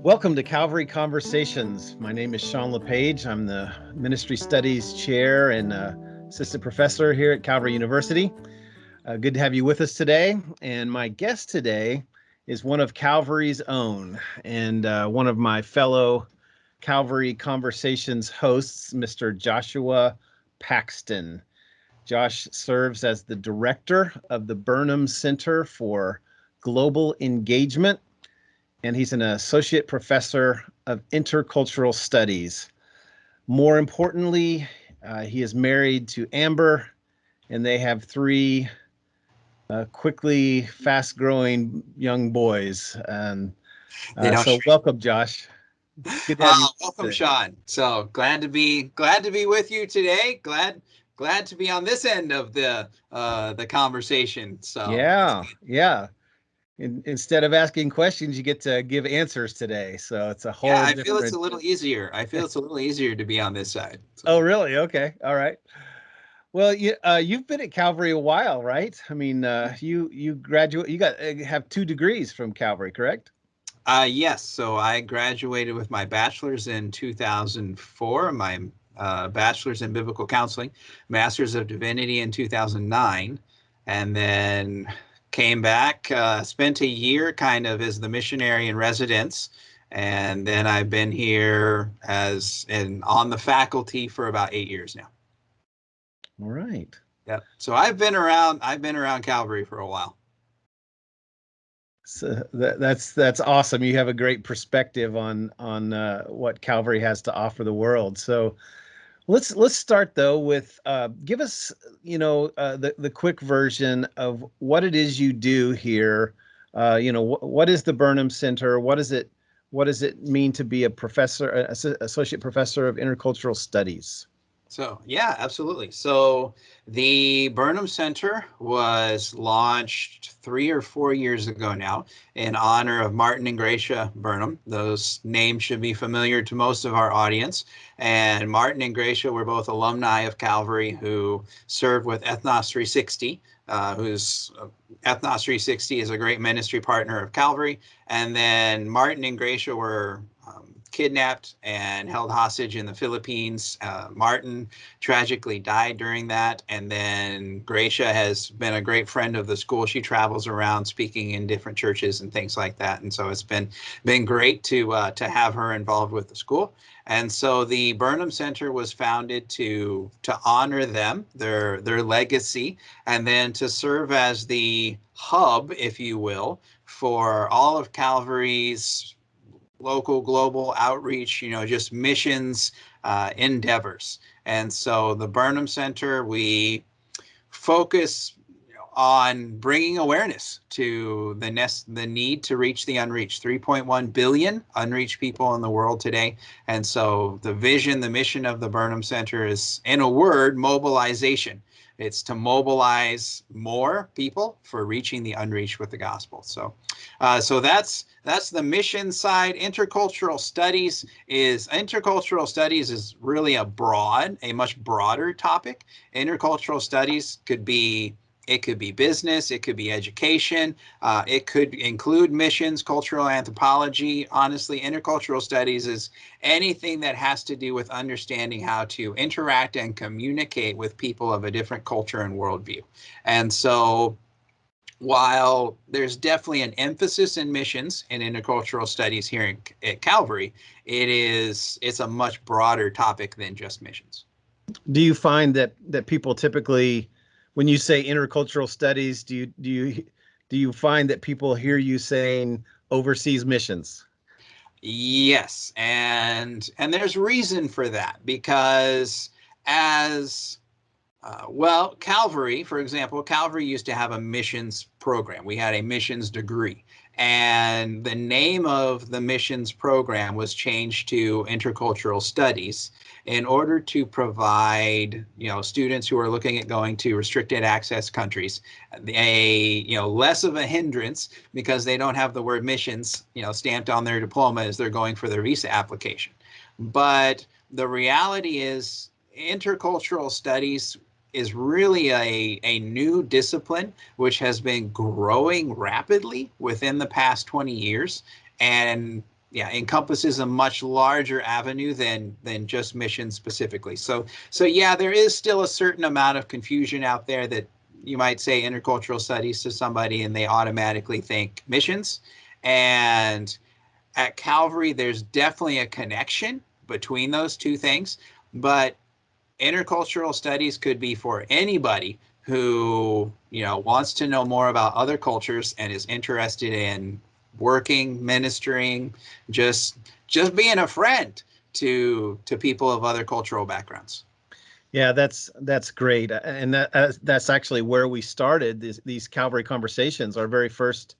Welcome to Calvary Conversations. My name is Shaun LePage. I'm the Ministry Studies Chair and Assistant Professor here at Calvary University. Good to have you with us today. And my guest today is one of Calvary's own and one of my fellow Calvary Conversations hosts, Mr. Joshua Paxton. Josh serves as the director of the Burnham Center for Global Engagement, and he's an associate professor of intercultural studies. More importantly, he is married to Amber, and they have three quickly fast-growing young boys. And so, welcome, Josh. Good to have you. Welcome, Shaun. So glad to be with you today. Glad to be on this end of the conversation. So yeah. Instead of asking questions, you get to give answers today. So it's a whole different... I feel it's a little easier. To be on this side. So. Oh, really? Okay. All right. Well, you've been at Calvary a while, right? I mean, you graduate. You have 2 degrees from Calvary, correct? Yes. So I graduated with my bachelor's in 2004, my bachelor's in biblical counseling, master's of divinity in 2009, and then came back, spent a year kind of as the missionary in residence, and then I've been here on the faculty for about 8 years now. All right. Yeah. So I've been around Calvary for a while. So that's awesome. You have a great perspective on what Calvary has to offer the world. So let's start though with give us the quick version of what it is you do here. What is the Burnham Center? What does it mean to be a professor, associate professor of intercultural studies? So, yeah, absolutely. So the Burnham Center was launched 3 or 4 years ago now in honor of Martin and Gracia Burnham. Those names should be familiar to most of our audience. And Martin and Gracia were both alumni of Calvary who served with Ethnos 360, Ethnos 360 is a great ministry partner of Calvary. And then Martin and Gracia were kidnapped and held hostage in the Philippines. Martin tragically died during that, and then Gracia has been a great friend of the school. She travels around speaking in different churches and things like that, and so it's been great to have her involved with the school. And so the Burnham Center was founded to honor them, their legacy, and then to serve as the hub, if you will, for all of Calvary's local, global outreach, just missions endeavors. And so the Burnham Center, we focus on bringing awareness to the need to reach the unreached. 3.1 billion unreached people in the world today. And so the vision, the mission of the Burnham Center is, in a word, mobilization. It's to mobilize more people for reaching the unreached with the gospel. So that's the mission side. Intercultural studies is really a much broader topic. Intercultural studies could be business, it could be education, it could include missions, cultural anthropology. Honestly, intercultural studies is anything that has to do with understanding how to interact and communicate with people of a different culture and worldview. And so while there's definitely an emphasis in missions and intercultural studies here at Calvary, it's a much broader topic than just missions. Do you find that people typically, when you say intercultural studies, do you find that people hear you saying overseas missions? Yes, and there's reason for that, because Calvary, for example, Calvary used to have a missions program. We had a missions degree, and the name of the missions program was changed to Intercultural Studies in order to provide, students who are looking at going to restricted access countries less of a hindrance, because they don't have the word missions, stamped on their diploma as they're going for their visa application. But the reality is, intercultural studies is really a new discipline which has been growing rapidly within the past 20 years. And yeah, encompasses a much larger avenue than just mission specifically. So yeah, there is still a certain amount of confusion out there that you might say intercultural studies to somebody and they automatically think missions. And at Calvary, there's definitely a connection between those two things, but intercultural studies could be for anybody who, wants to know more about other cultures and is interested in working, ministering, just being a friend to people of other cultural backgrounds. Yeah, that's great, and that's actually where we started these Calvary conversations. Our very first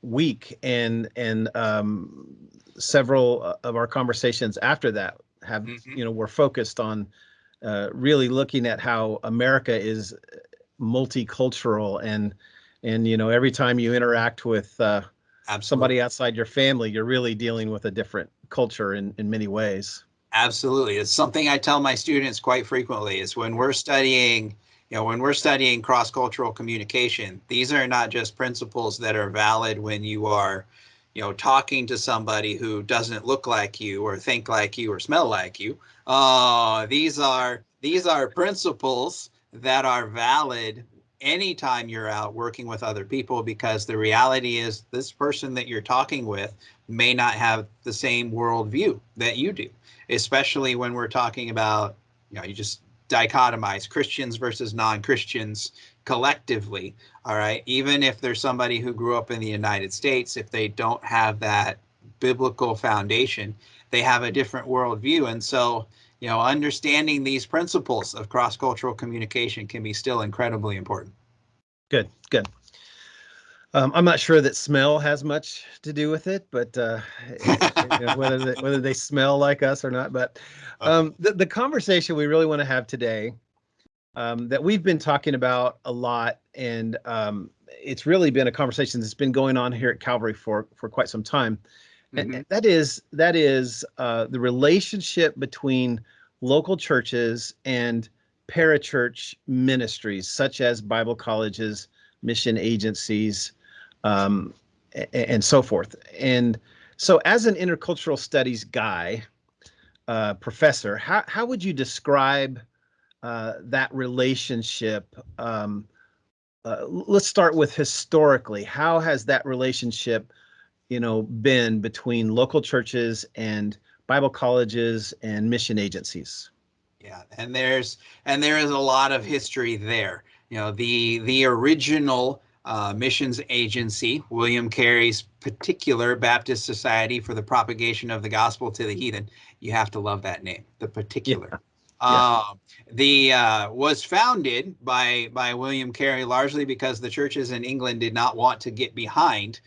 week, and several of our conversations after that have were focused on really looking at how America is multicultural, and every time you interact with somebody outside your family, you're really dealing with a different culture in many ways. Absolutely. It's something I tell my students quite frequently is when we're studying cross-cultural communication, these are not just principles that are valid when you are, talking to somebody who doesn't look like you or think like you or smell like you. These are principles that are valid anytime you're out working with other people, because the reality is this person that you're talking with may not have the same worldview that you do, especially when we're talking about, you just dichotomize Christians versus non-Christians collectively. All right. Even if there's somebody who grew up in the United States, if they don't have that biblical foundation, they have a different worldview. And so, understanding these principles of cross-cultural communication can be still incredibly important. Good. I'm not sure that smell has much to do with it, but whether they smell like us or not. But the conversation we really want to have today, that we've been talking about a lot, and it's really been a conversation that's been going on here at Calvary for quite some time, and that is the relationship between local churches and parachurch ministries, such as Bible colleges, mission agencies, and so forth. And so, as an intercultural studies guy, professor, how would you describe that relationship? Let's start with historically. How has that relationship, been between local churches and Bible colleges and mission agencies? Yeah, and there is a lot of history there. The original missions agency, William Carey's particular Baptist Society for the Propagation of the Gospel to the Heathen. You have to love that name, the particular. Yeah. Was founded by William Carey largely because the churches in England did not want to get behind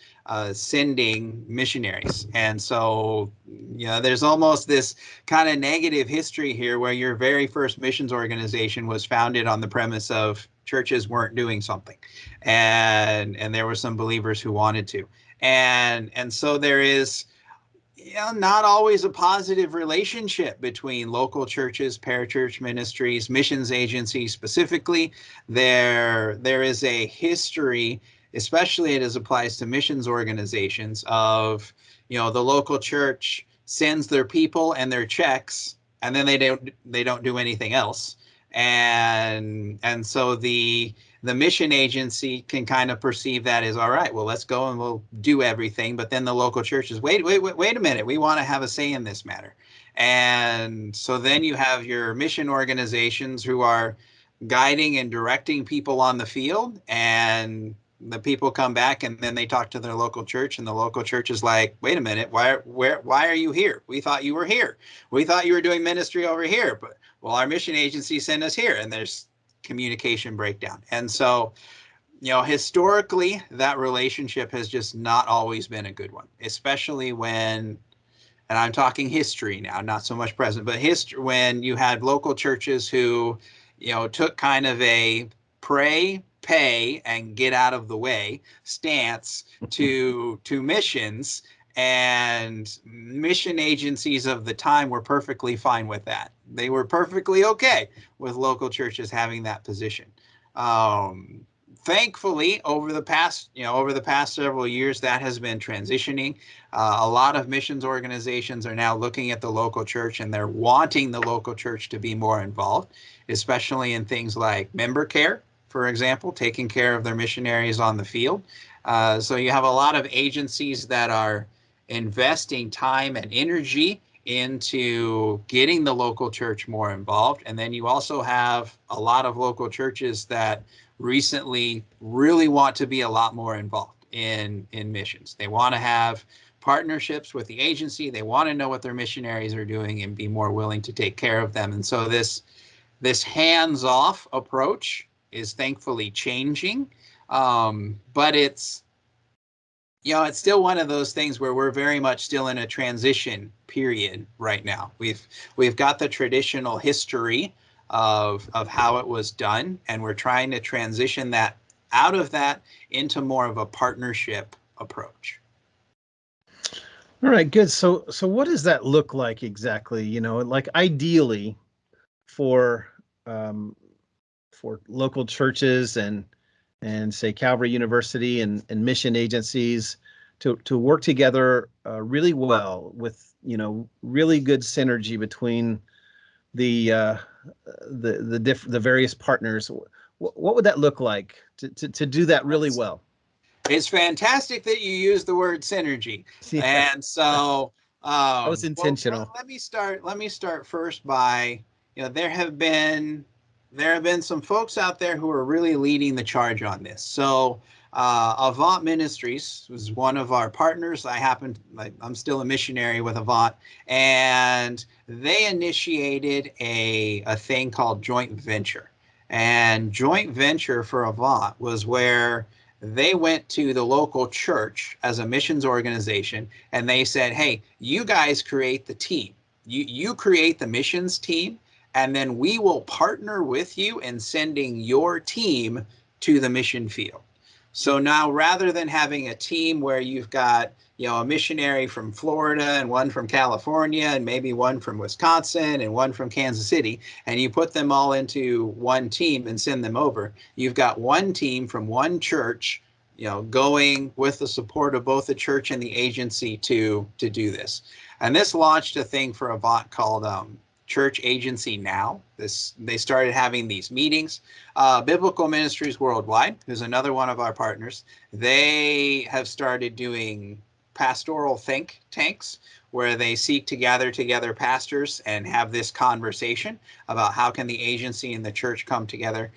sending missionaries. And so, there's almost this kind of negative history here where your very first missions organization was founded on the premise of churches weren't doing something. And there were some believers who wanted to. And so there is not always a positive relationship between local churches, parachurch ministries, missions agencies specifically. There is a history, especially as applies to missions organizations, of the local church sends their people and their checks, and then they don't do anything else. And so the mission agency can kind of perceive that as, all right, well, let's go and we'll do everything. But then the local churches, wait a minute, we want to have a say in this matter. And so then you have your mission organizations who are guiding and directing people on the field, and the people come back and then they talk to their local church, and the local church is like, wait a minute, why are you here? We thought you were here. We thought you were doing ministry over here, but well, our mission agency sent us here, and there's communication breakdown. And so, historically, that relationship has just not always been a good one, especially when, and I'm talking history now, not so much present, but history, when you had local churches who, took kind of a pray, pay, and get out of the way stance to missions. And mission agencies of the time were perfectly fine with that. They were perfectly okay with local churches having that position. thankfully, over the past several years, that has been transitioning. A lot of missions organizations are now looking at the local church, and they're wanting the local church to be more involved, especially in things like member care, for example, taking care of their missionaries on the field. So you have a lot of agencies that are investing time and energy into getting the local church more involved. And then you also have a lot of local churches that recently really want to be a lot more involved in missions. They want to have partnerships with the agency. They want to know what their missionaries are doing and be more willing to take care of them. And so this hands-off approach is thankfully changing, but it's still one of those things where we're very much still in a transition period right now. We've got the traditional history of how it was done, and we're trying to transition that out of that into more of a partnership approach. All right, good. So what does that look like exactly? Like ideally for local churches and say Calvary University and mission agencies to work together really well with really good synergy between the various partners. What would that look like to do that really well? It's fantastic that you use the word synergy. Yeah. And so That was intentional. Well, let me start first by, there have been some folks out there who are really leading the charge on this. So Avant Ministries was one of our partners. I'm still a missionary with Avant, and they initiated a thing called joint venture. And joint venture for Avant was where they went to the local church as a missions organization, and they said, hey, you guys create the team. You create the missions team, and then we will partner with you in sending your team to the mission field. So now, rather than having a team where you've got, a missionary from Florida and one from California and maybe one from Wisconsin and one from Kansas City, and you put them all into one team and send them over, you've got one team from one church, going with the support of both the church and the agency to do this. And this launched a thing for Avant called Church Agency Now. They started having these meetings. Biblical Ministries Worldwide, who's another one of our partners, they have started doing pastoral think tanks where they seek to gather together pastors and have this conversation about how can the agency and the church come together.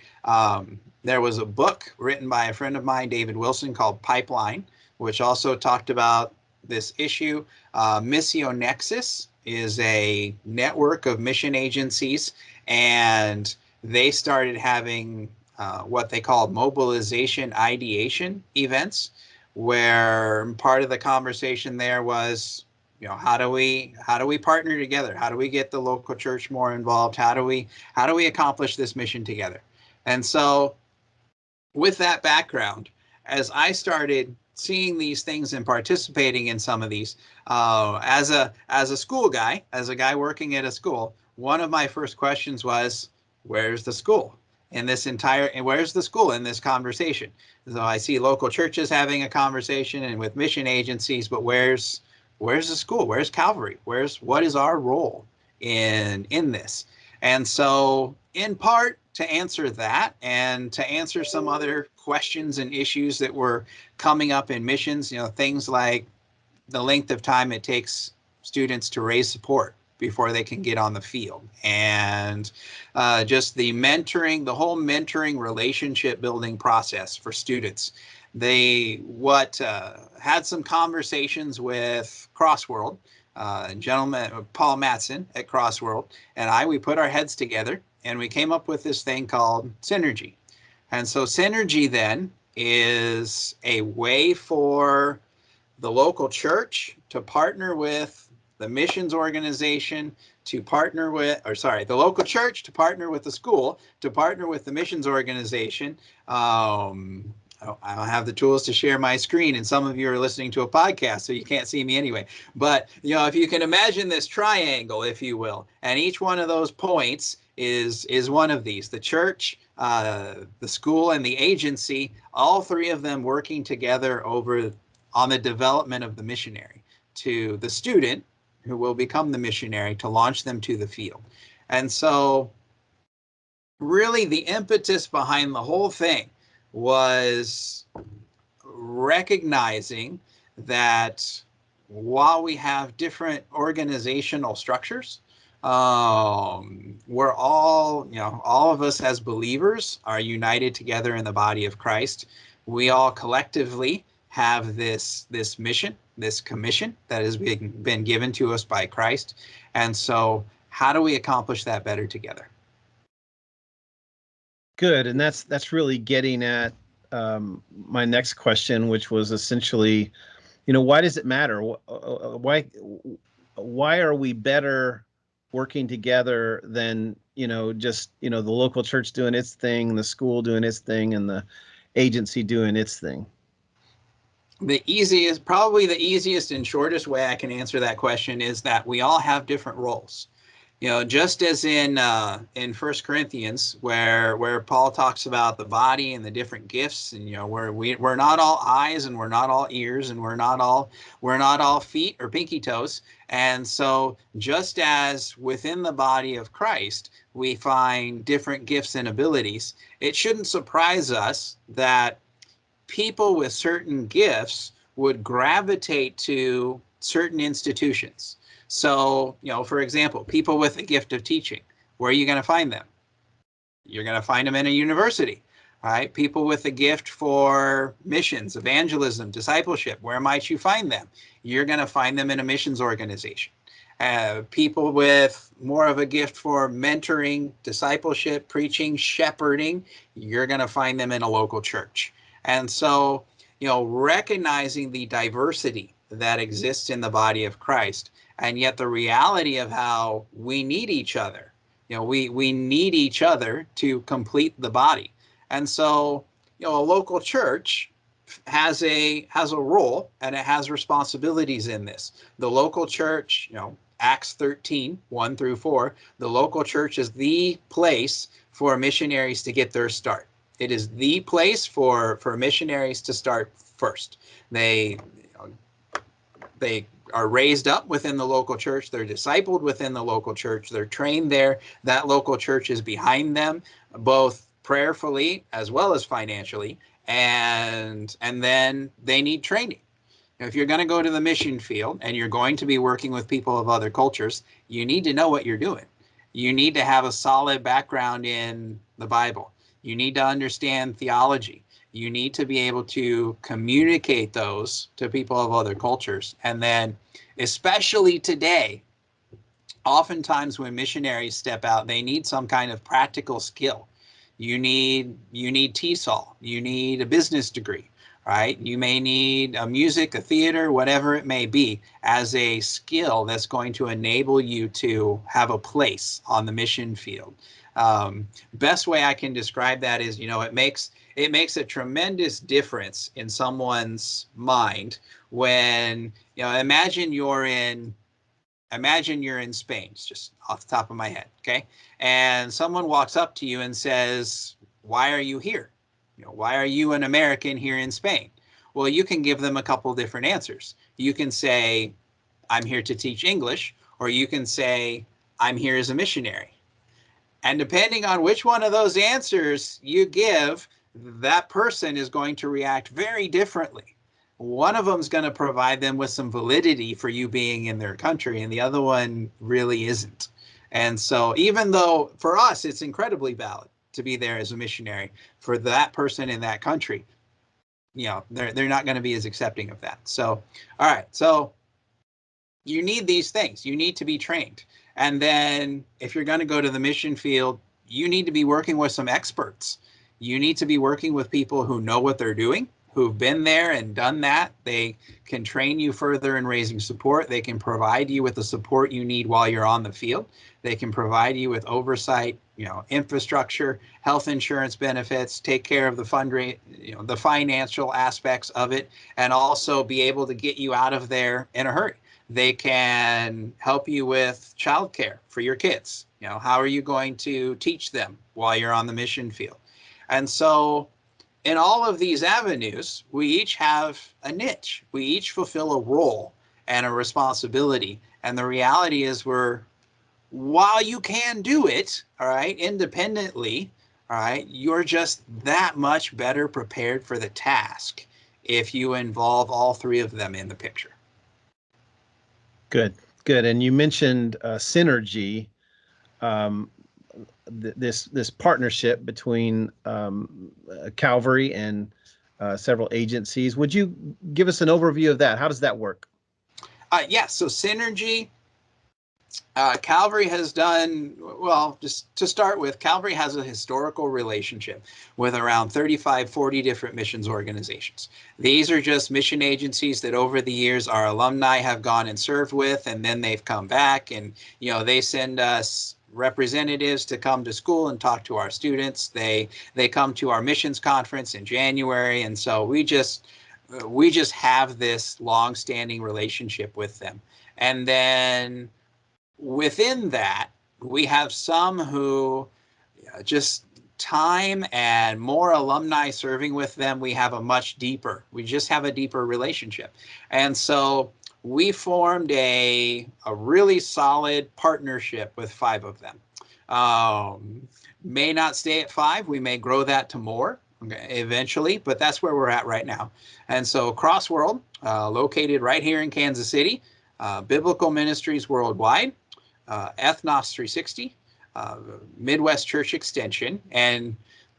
There was a book written by a friend of mine, David Wilson, called Pipeline, which also talked about this issue. Missio Nexus is a network of mission agencies, and they started having what they call mobilization ideation events, where part of the conversation there was, how do we partner together? How do we get the local church more involved? How do we accomplish this mission together? And so with that background, as I started seeing these things and participating in some of these, as a school guy, as a guy working at a school, one of my first questions was, where's the school in this conversation? So I see local churches having a conversation and with mission agencies, but where's the school? Where's Calvary? What is our role in this? And so in part to answer that and to answer some other questions and issues that were coming up in missions, things like the length of time it takes students to raise support before they can get on the field, and just the whole mentoring relationship building process for students. They had some conversations with Crossworld, gentleman Paul Matson at Crossworld, and we put our heads together and we came up with this thing called Synergy. And so Synergy then is a way for the local church to partner with the missions organization, the local church to partner with the school, to partner with the missions organization. I don't have the tools to share my screen, and some of you are listening to a podcast, so you can't see me anyway. But, if you can imagine this triangle, if you will, and each one of those points is one of these: the church, the school and the agency, all three of them working together on the development of the missionary to the student who will become the missionary to launch them to the field. And so really the impetus behind the whole thing was recognizing that while we have different organizational structures, we're all, all of us as believers are united together in the body of Christ. We all collectively have this mission, this commission that has been given to us by Christ. And so how do we accomplish that better together? Good. And that's really getting at my next question, which was essentially, why does it matter? Why are we better working together than, just, the local church doing its thing, the school doing its thing, and the agency doing its thing? Probably the easiest and shortest way I can answer that question is that we all have different roles. Just as in 1 Corinthians, where Paul talks about the body and the different gifts, and we're not all eyes, and we're not all ears, and we're not all feet or pinky toes. And so just as within the body of Christ we find different gifts and abilities, it shouldn't surprise us that people with certain gifts would gravitate to certain institutions. So, for example, people with a gift of teaching, where are you going to find them? You're going to find them in a university, right? People with a gift for missions, evangelism, discipleship, where might you find them? You're going to find them in a missions organization. People with more of a gift for mentoring, discipleship, preaching, shepherding, you're going to find them in a local church. And so, recognizing the diversity that exists in the body of Christ, and yet the reality of how we need each other. We need each other to complete the body. And so, a local church has a role, and it has responsibilities in this. The local church, Acts 13, 1-4, the local church is the place for missionaries to get their start. It is the place for missionaries to start first. They are raised up within the local church. They're discipled within the local church. They're trained there. That local church is behind them, both prayerfully as well as financially. And then they need training. Now, if you're going to go to the mission field and you're going to be working with people of other cultures, you need to know what you're doing. You need to have a solid background in the Bible. You need to understand theology. You need to be able to communicate those to people of other cultures. And then, especially today, oftentimes when missionaries step out, they need some kind of practical skill. You need TESOL. You need a business degree, right? You may need a music, a theater, whatever it may be, as a skill that's going to enable you to have a place on the mission field. Best way I can describe that is, it makes a tremendous difference in someone's mind when, imagine you're in Spain, it's just off the top of my head, okay? And someone walks up to you and says, why are you here? Why are you an American here in Spain? Well, you can give them a couple different answers. You can say, I'm here to teach English, or you can say, I'm here as a missionary. And depending on which one of those answers you give, that person is going to react very differently. One of them is going to provide them with some validity for you being in their country, and the other one really isn't. And so even though for us it's incredibly valid to be there as a missionary, for that person in that country, they're not going to be as accepting of that. So, all right. So you need these things. You need to be trained. And then if you're going to go to the mission field, you need to be working with some experts. You need to be working with people who know what they're doing, who've been there and done that. They can train you further in raising support. They can provide you with the support you need while you're on the field. They can provide you with oversight, infrastructure, health insurance benefits, take care of the the financial aspects of it, and also be able to get you out of there in a hurry. They can help you with childcare for your kids. How are you going to teach them while you're on the mission field? And so in all of these avenues, we each have a niche. We each fulfill a role and a responsibility. And the reality is while you can do it, all right, independently, all right, you're just that much better prepared for the task if you involve all three of them in the picture. Good, good. And you mentioned synergy, this partnership between Calvary and several agencies. Would you give us an overview of that? How does that work? Yeah, so synergy, Calvary has done, well, just to start with, Calvary has a historical relationship with around 35, 40 different missions organizations. These are just mission agencies that over the years our alumni have gone and served with, and then they've come back and, they send us representatives to come to school and talk to our students. They come to our missions conference in January, and so we just have this long-standing relationship with them. And then within that, we have some who just time and more alumni serving with them, we just have a deeper relationship. And so we formed a really solid partnership with 5 of them. May not stay at 5. We may grow that to more eventually, but that's where we're at right now. And so Crossworld, located right here in Kansas City, Biblical Ministries Worldwide, Ethnos 360, Midwest Church Extension, and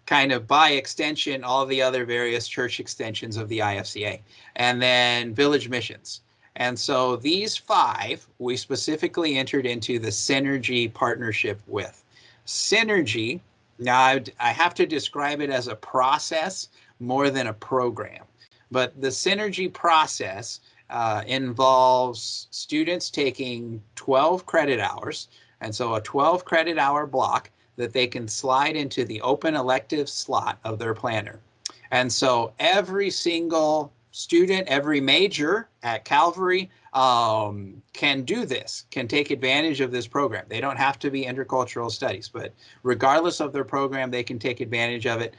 kind of by extension, all the other various church extensions of the IFCA, and then Village Missions. And so these 5, we specifically entered into the Synergy partnership with. Synergy, now I have to describe it as a process more than a program, but the Synergy process involves students taking 12 credit hours, and so a 12 credit hour block that they can slide into the open elective slot of their planner. And so every single student, every major at Calvary can do this, can take advantage of this program. They don't have to be intercultural studies, but regardless of their program, they can take advantage of it.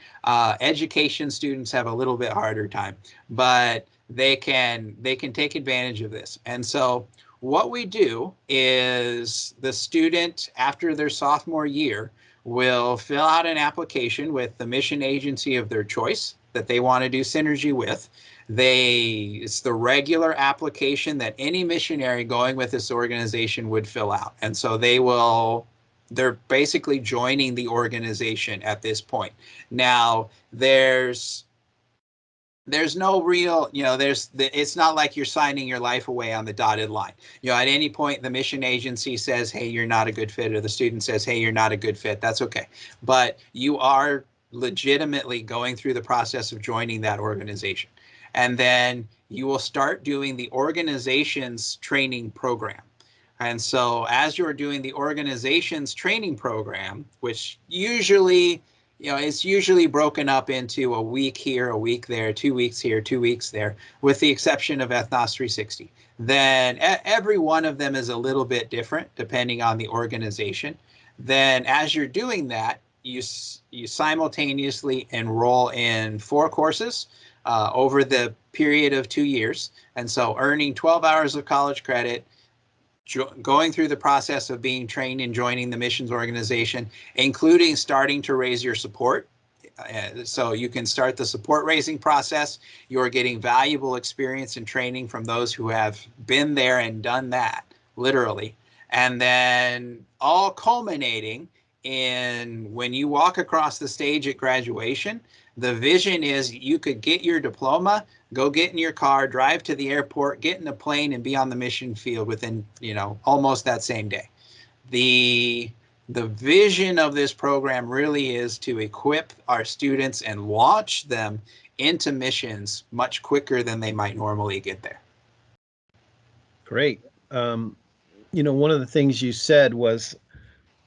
Education students have a little bit harder time, but they can take advantage of this. And so what we do is the student, after their sophomore year, will fill out an application with the mission agency of their choice that they want to do Synergy with. It's the regular application that any missionary going with this organization would fill out. And so they're basically joining the organization at this point. Now, there's no real, it's not like you're signing your life away on the dotted line. At any point, the mission agency says, hey, you're not a good fit, or the student says, hey, you're not a good fit. That's okay. But you are legitimately going through the process of joining that organization. And then you will start doing the organization's training program. And so as you're doing the organization's training program, which usually, it's usually broken up into a week here, a week there, 2 weeks here, 2 weeks there, with the exception of Ethnos 360. Then every one of them is a little bit different depending on the organization. Then as you're doing that, you simultaneously enroll in 4 courses over the period of 2 years. And so earning 12 hours of college credit, going through the process of being trained and joining the missions organization, including starting to raise your support. So you can start the support raising process. You're getting valuable experience and training from those who have been there and done that, literally. And then all culminating in when you walk across the stage at graduation, the vision is you could get your diploma, go get in your car, drive to the airport, get in a plane, and be on the mission field within, almost that same day. The vision of this program really is to equip our students and launch them into missions much quicker than they might normally get there. Great. One of the things you said was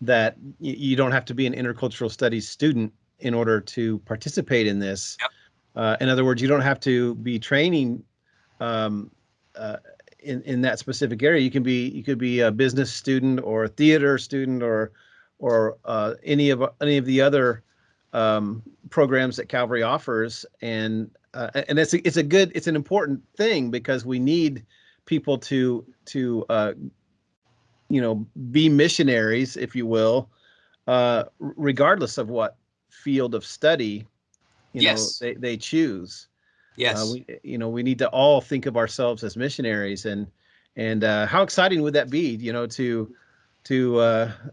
that you don't have to be an intercultural studies student in order to participate in this. Yep. In other words, you don't have to be training in that specific area. You could be a business student or a theater student or any of the other programs that Calvary offers, and it's an important thing because we need people to be missionaries, if you will, regardless of what field of study Yes. they choose. Yes. We need to all think of ourselves as missionaries, and how exciting would that be, to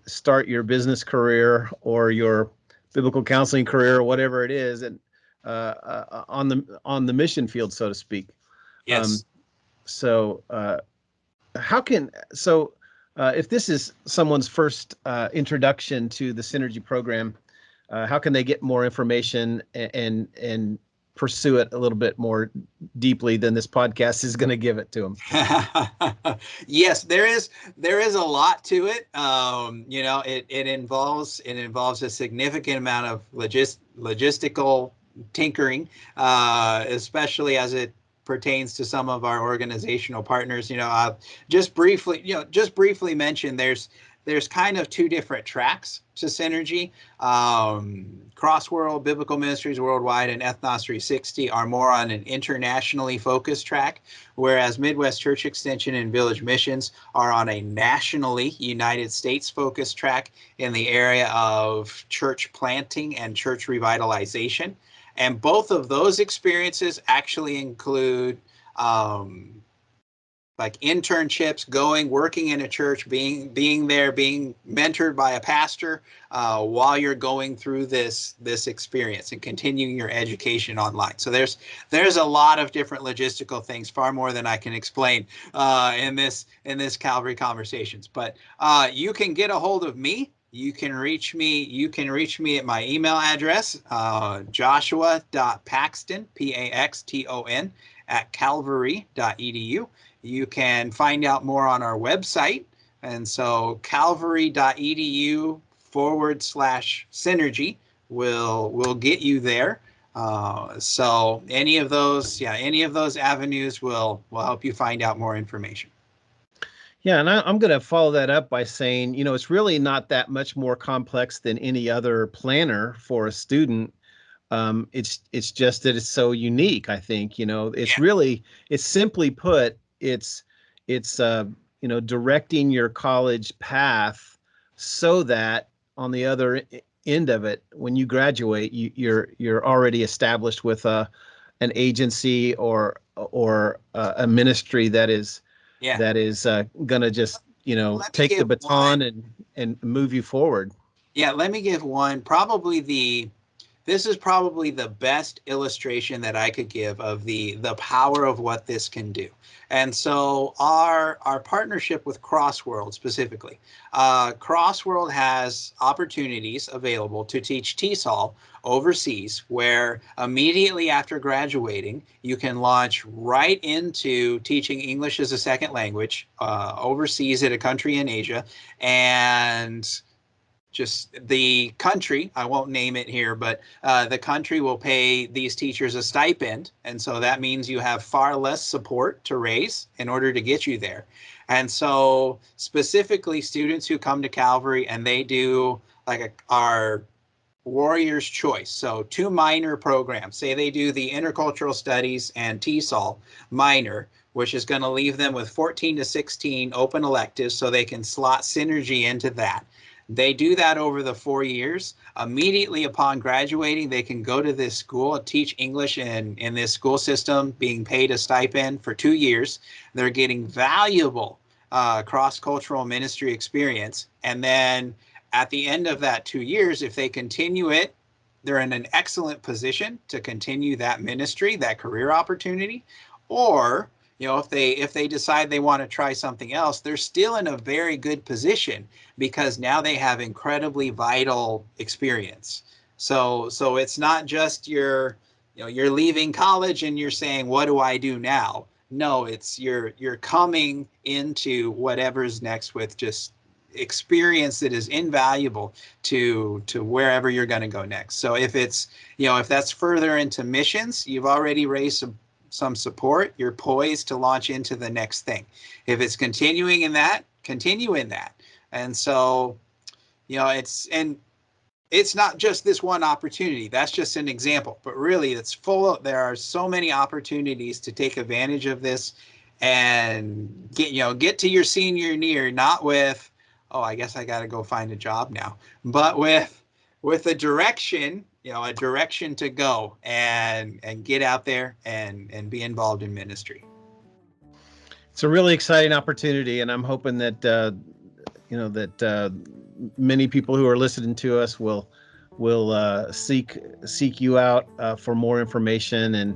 start your business career or your biblical counseling career or whatever it is, and on the mission field, so to speak. Um, Yes. so how can so if this is someone's first introduction to the Synergy program, how can they get more information and pursue it a little bit more deeply than this podcast is going to give it to them? Yes, there is a lot to it. It involves a significant amount of logistical tinkering, especially as it pertains to some of our organizational partners. I'll just briefly mention there's kind of two different tracks to Synergy. Cross-World Biblical Ministries Worldwide and Ethnos 360 are more on an internationally focused track, whereas Midwest Church Extension and Village Missions are on a nationally United States focused track in the area of church planting and church revitalization. And both of those experiences actually include like internships, working in a church, being there, being mentored by a pastor while you're going through this experience and continuing your education online. So there's a lot of different logistical things, far more than I can explain in this Calvary Conversations. But you can get a hold of me. You can reach me at my email address, joshua.paxton, Paxton, at calvary.edu. You can find out more on our website. And so calvary.edu/synergy will get you there. So any of those avenues will help you find out more information. Yeah, and I'm going to follow that up by saying, it's really not that much more complex than any other planner for a student. It's just that it's so unique. I think, it's simply put, it's directing your college path so that on the other end of it, when you graduate, you're already established with an agency or a ministry that is going to just take the baton and move you forward. Yeah, let me give one. This is probably the best illustration that I could give of the power of what this can do. And so our partnership with Crossworld specifically, Crossworld has opportunities available to teach TESOL overseas, where immediately after graduating, you can launch right into teaching English as a second language overseas at a country in Asia. And just the country, I won't name it here, but the country will pay these teachers a stipend. And so that means you have far less support to raise in order to get you there. And so specifically students who come to Calvary and they do our Warrior's Choice. So 2 minor programs, say they do the Intercultural Studies and TESOL minor, which is going to leave them with 14 to 16 open electives so they can slot Synergy into that. They do that over the 4 years. Immediately upon graduating, they can go to this school, teach English in this school system, being paid a stipend for 2 years. They're getting valuable cross-cultural ministry experience. And then at the end of that 2 years, if they continue it, they're in an excellent position to continue that ministry, that career opportunity. Or if they decide they want to try something else, they're still in a very good position because now they have incredibly vital experience. So it's not just you're leaving college and you're saying, what do I do now? No, it's you're coming into whatever's next with just experience that is invaluable to wherever you're going to go next. So if it's, if that's further into missions, you've already raised some support, you're poised to launch into the next thing. If it's continuing in that, continue in that. And so, and it's not just this one opportunity. That's just an example, but really it's there are so many opportunities to take advantage of this and get to your senior year, not with, oh, I guess I got to go find a job now, but with a direction, a direction to go and get out there and be involved in ministry. It's a really exciting opportunity, and I'm hoping that many people who are listening to us will seek you out for more information, and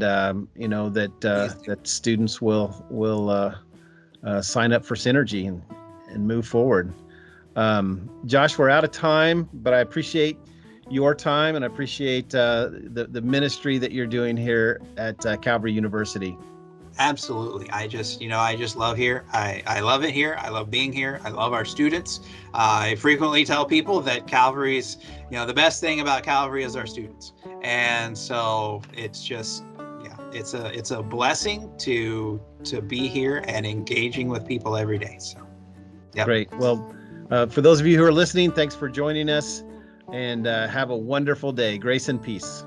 that students will sign up for Synergy and move forward. Josh, we're out of time, but I appreciate your time, and I appreciate the ministry that you're doing here at Calvary University. Absolutely. I just love here. I love it here. I love being here. I love our students. I frequently tell people that Calvary's, the best thing about Calvary is our students. And so it's just, it's a blessing to be here and engaging with people every day. So, yeah. Great. Well, for those of you who are listening, thanks for joining us, and have a wonderful day. Grace and peace.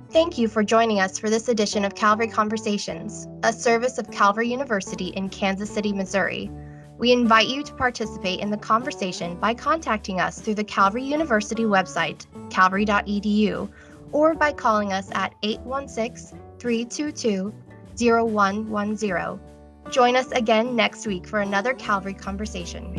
Thank you for joining us for this edition of Calvary Conversations, a service of Calvary University in Kansas City, Missouri. We invite you to participate in the conversation by contacting us through the Calvary University website, calvary.edu, or by calling us at 816-322-0110. Join us again next week for another Calvary Conversation.